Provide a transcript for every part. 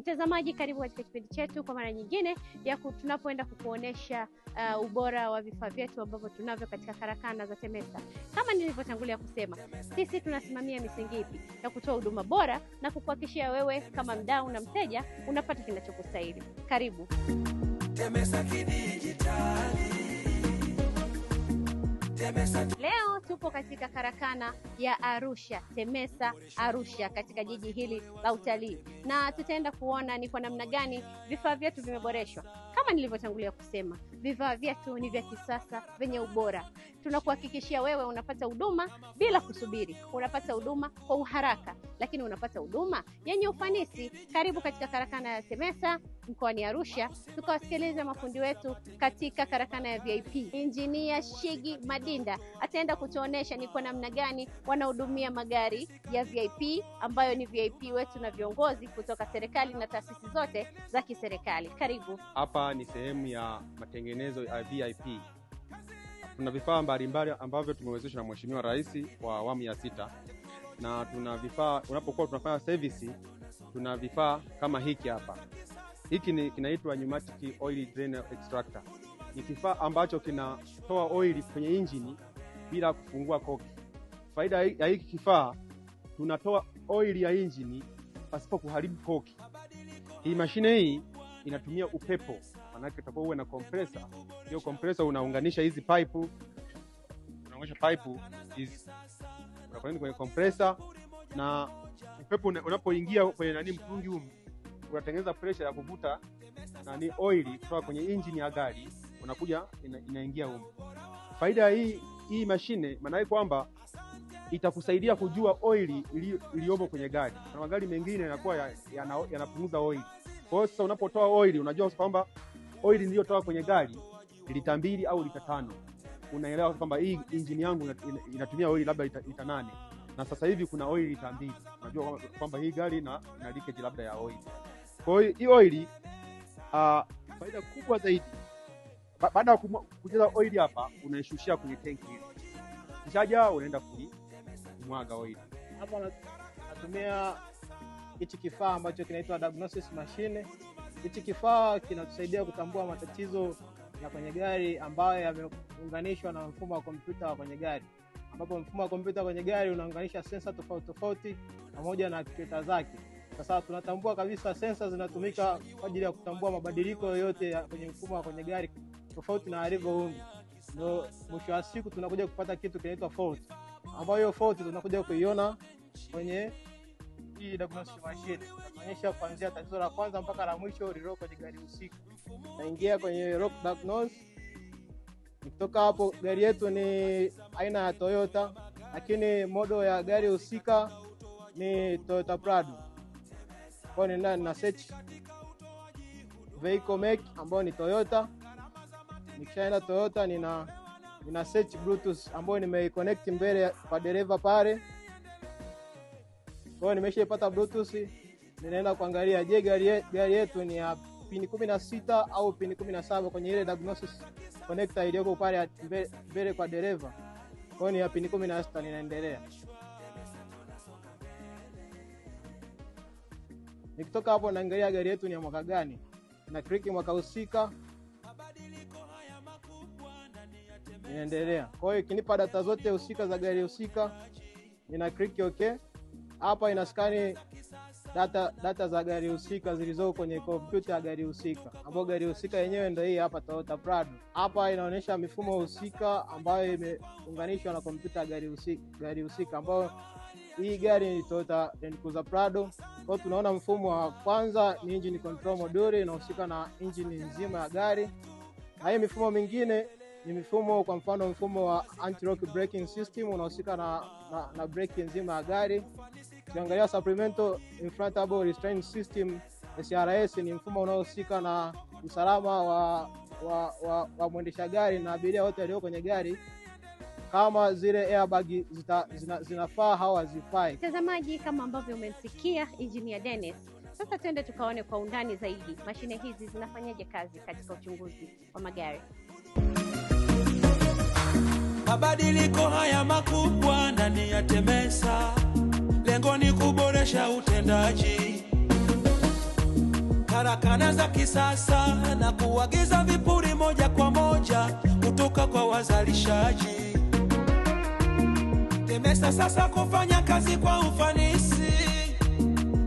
Mtazamaji, karibu katika kipindi chetu kwa mara nyingine ya tunapoenda kukuonesha ubora wa vifaa vyetu ambavyo tunavyo katika karakana za TEMESA. Kama nilivyotangulia kusema, sisi tunasimamia misingi ipi ya kutoa huduma bora na kukuhakikishia wewe kama mdau na mteja unapata kinachokustahili. Karibu TEMESA Kidijitali. Leo tupo katika karakana ya Arusha, TEMESA Arusha, katika jiji hili la utalii, na tutaenda kuona ni kwa namna gani vifaa vyetu vimeboreshwa. Kama nilivyotangulia kusema, vifaa vyetu ni vya kisasa vyenye ubora. Tunakuhakikishia wewe unapata huduma bila kusubiri, unapata huduma kwa uharaka, lakini unapata huduma yenye ufanisi. Karibu katika karakana ya TEMESA mkoani Arusha, tukawasikiliza mafundi wetu katika karakana ya VIP. Engineer Shigi Madinda ataenda kutuonesha ni kwa namna gani wanahudumia magari ya VIP, ambayo ni VIP wetu na viongozi kutoka serikali na taasisi zote za kiserikali. Karibu. Hapa ni sehemu ya matengenezo ya VIP. Tuna vifaa mbalimbali ambavyo tumewezeshwa na Mheshimiwa Rais wa awamu ya 6. Na tuna vifaa, unapokuwa tunafanya service, tuna vifaa kama hiki hapa. Hiki kinaitwa pneumatic oil drain extractor. Ni kifaa ambacho kinatoa oil kwenye injini bila kufungua koki. Faida ya hiki kifaa, tunatoa oil ya injini pasipo kuharibu koki. Hii mashine hii inatumia upepo, manake utakuwa uwe na compressor. Hiyo compressor unaunganisha hizi pipe, unaunganisha pipe hizi, unakwenda kwenye compressor, na upepo unapoingia kwenye mtungi huu unatengeneza pressure ya kuvuta oil kutoka kwenye engine ya gari, unakuja inaingia huko. Faida hii mashine maana yake kwamba itakusaidia kujua oil iliyomo kwenye gari. Kuna magari mengine yanakuwa yanapunguza oil. Kwa hiyo sasa unapotoa oil unajua kwamba oil iliyotoka kwenye gari lita 2 au lita 5. Unaelewa kwamba hii engine yangu inatumia oil labda lita 8. Na sasa hivi kuna oil lita 2. Unajua kwamba hii gari ina leakage labda ya oil. Kwa hiyo hii oil faida kubwa zaidi, baada ya kujaza oil hapa unaishushia kwenye tanki hili. Kishaja unaenda kumwaga oil. Hapa natumia hichi kifaa ambacho kinaitwa diagnosis machine. Hichi kifaa kinatusaidia kutambua matatizo ya kwenye gari ambayo yameunganishwa na mfumo wa kompyuta wa kwenye gari, ambapo mfumo wa kompyuta kwenye gari unaunganisha sensa tofauti pamoja na actuator zake. Sasa tunatambua kabisa sensa zinatumika kwa ajili ya kutambua mabadiliko yoyote kwenye mfumo wa kwenye gari tofauti na alivyoundwa. Ndio mwisho wa siku tunakuja kupata kitu kinaitwa fault, ambayo hiyo fault tunakuja kuiona kwenye hii diagnostic machine. Inaonyesha kuanzia tatizo la kwanza mpaka la mwisho lililo kwenye gari husika. Naingia kwenye rock diagnose. Kutoka hapo, gari yetu ni aina ya Toyota, lakini model ya gari husika ni Toyota Prado. Kwa hiyo nina search vehicle make ambayo ni Toyota. Nikishaenda Toyota nina search Bluetooth ambayo nimeconnect mbele kwa dereva pale. Kwa hiyo nimeshaipata Bluetooth, ninaenda kuangalia je, gari yetu ni ya pin 16 au pin 17 kwenye ile diagnosis connector iliyoko pale mbele kwa dereva. Kwa hiyo ni ya pin 16. Ninaendelea. Nikitoka hapo naangalia gari yetu ni ya mwaka gani, na click mwaka husika, ninaendelea. Kwa hiyo ikinipa data zote husika za gari husika, nina click okay. Hapa inaskani data za gari husika zilizoko kwenye kompyuta ya gari husika, ambapo gari husika yenyewe ndio hii hapa, Toyota Prado. Hapa inaonyesha mifumo husika ambayo imeunganishwa na kompyuta ya gari husika, ambayo hii gari ni Toyota Land Cruiser Prado. Kwa tunaona mfumo wa kwanza ni engine control module, inahusika na engine nzima ya gari. Na hii mifumo mingine ni mifumo, kwa mfano mfumo wa anti-lock braking system unahusika na brake nzima ya gari. Tukiangalia supplemental inflatable restraint system SRS, ni mfumo unaohusika na usalama wa mwendesha gari na abiria wote walio kwenye gari, kama zile airbag zinafaa au hazifai. Mtazamaji, kama ambavyo umemsikia Engineer Dennis, sasa twende tukaone kwa undani zaidi mashine hizi zinafanyaje kazi katika uchunguzi wa magari. Mabadiliko haya makubwa ndani ya TEMESA, lengo ni kuboresha utendaji karakana za kisasa na kuagiza vipuri moja kwa moja kutoka kwa wazalishaji. TEMESA sasa kufanya kazi kwa ufanisi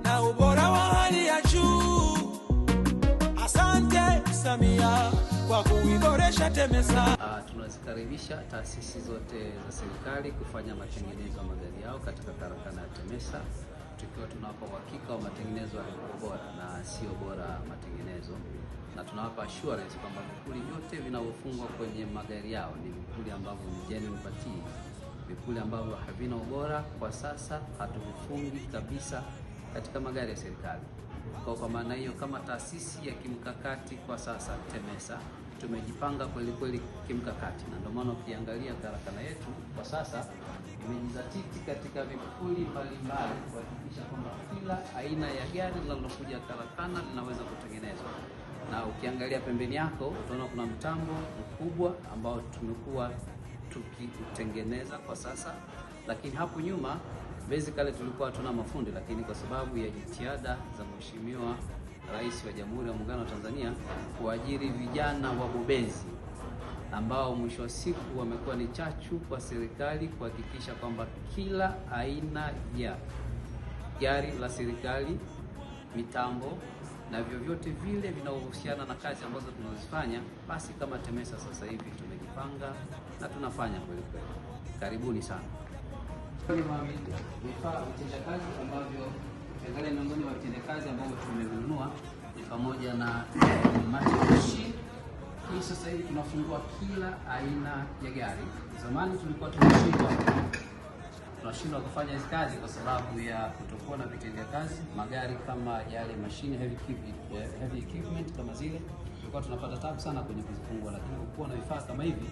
na ubora wa hali ya juu. Asante Samia kwa kuiboresha TEMESA. Tunazikaribisha taasisi zote za serikali kufanya matengenezo ya magari yao katika karakana ya TEMESA, tukiwa tunawapa uhakika wa matengenezo yaliyo bora na sio bora matengenezo, na tunawapa assurance kwamba vipuri vyote vinavyofungwa kwenye magari yao ni vipuri ambavyo ni genuine party, vipuri ambavyo havina ubora. Kwa sasa hatuvifungi kabisa katika magari ya serikali. Kwa maana hiyo, kama taasisi ya kimkakati kwa sasa TEMESA tumejipanga kweli kweli kimkakati, na ndio maana ukiangalia karakana yetu kwa sasa imejizatiti katika vipuri mbalimbali kuhakikisha kwamba kila aina ya gari linalokuja karakana linaweza kutengenezwa. Na ukiangalia pembeni yako utaona kuna mtambo mkubwa ambao tumekuwa tukitengeneza kwa sasa, lakini hapo nyuma basically tulikuwa hatuna mafundi, lakini kwa sababu ya jitihada za Mheshimiwa Rais wa Jamhuri ya Muungano wa Tanzania kuajiri vijana wabobezi ambao mwisho wa siku wamekuwa ni chachu kwa serikali kuhakikisha kwamba kila aina ya gari la serikali, mitambo na vyovyote vile vinavyohusiana na kazi ambazo tunazifanya, basi kama TEMESA sasa hivi tumejipanga na tunafanya kweli kweli. Karibuni sana. Vifaa vitendakazi ambavyo angalia miongoni mwa vitendakazi ambavyo tumevinunua ni pamoja na machine. Hii sasa hivi tunafungua kila aina ya gari. Zamani tulikuwa tunashindwa kufanya hizo kazi kwa sababu ya kutokuwa na vitendakazi. Magari kama yale machine heavy equipment kama zile tulikuwa tunapata tabu sana kwenye kuzifungua, lakini kuwa na vifaa kama hivi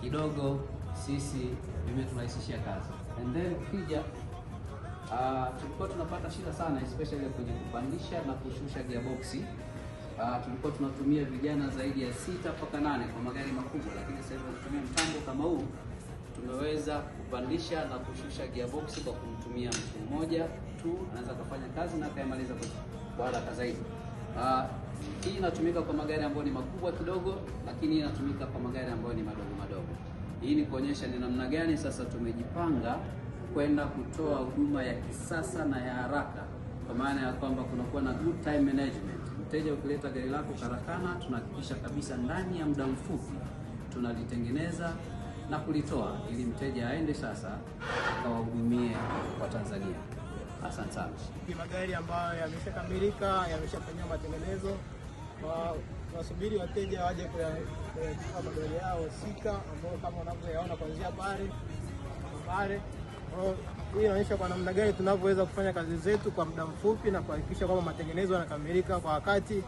kidogo sisi vimeturahisishia kazi. And then ukija tulikuwa tunapata shida sana especially kwenye kupandisha na kushusha gearboxi. Tulikuwa tunatumia vijana zaidi ya 6 mpaka 8 kwa magari makubwa, lakini sasa hivi tunatumia mtambo kama huu, tumeweza kupandisha na kushusha gearboxi kwa kumtumia mtu mmoja tu, anaweza kufanya kazi na kaimaliza kwa haraka zaidi. Hii inatumika kwa magari ambayo ni makubwa kidogo, lakini inatumika kwa magari ambayo ni madogo madogo. Hii ni kuonyesha ni namna gani sasa tumejipanga kwenda kutoa huduma ya kisasa na ya haraka, kwa maana ya kwamba kunakuwa na good time management. Mteja ukileta gari lako karakana, tunahakikisha kabisa ndani ya muda mfupi tunalitengeneza na kulitoa ili mteja aende sasa akawahudumie wa Tanzania. Asante sana. Ni magari ambayo yameshakamilika, yameshafanywa matengenezo. Tunasubiri wateja waje kwa magari yao husika ambao kama unavyoyaona kuanzia pale. Hii inaonyesha kwa namna gani tunavyoweza kufanya kazi zetu kwa muda mfupi na kuhakikisha kwamba matengenezo yanakamilika kwa wakati.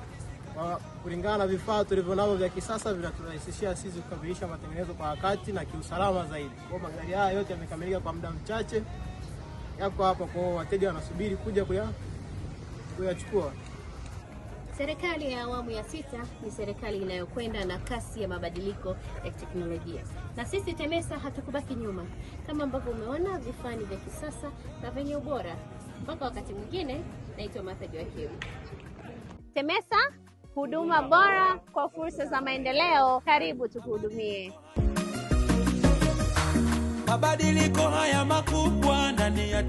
Kulingana na vifaa tulivyonavyo vya kisasa vinaturahisishia sisi kukamilisha matengenezo kwa wakati na kiusalama zaidi. Kwa magari haya yote yamekamilika kwa muda mchache, yako hapa kwa wateja wanasubiri kuja kuyachukua. Serikali ya awamu ya 6 ni serikali inayokwenda na kasi ya mabadiliko ya teknolojia. Na sisi TEMESA hatukubaki nyuma. Kama ambavyo umeona, vifaa ni vya kisasa na vyenye ubora. Mpaka wakati mwingine, naitwa Martha Joakim. TEMESA, huduma bora kwa fursa za maendeleo. Karibu tukuhudumie. Mabadiliko haya makubwa ndani ya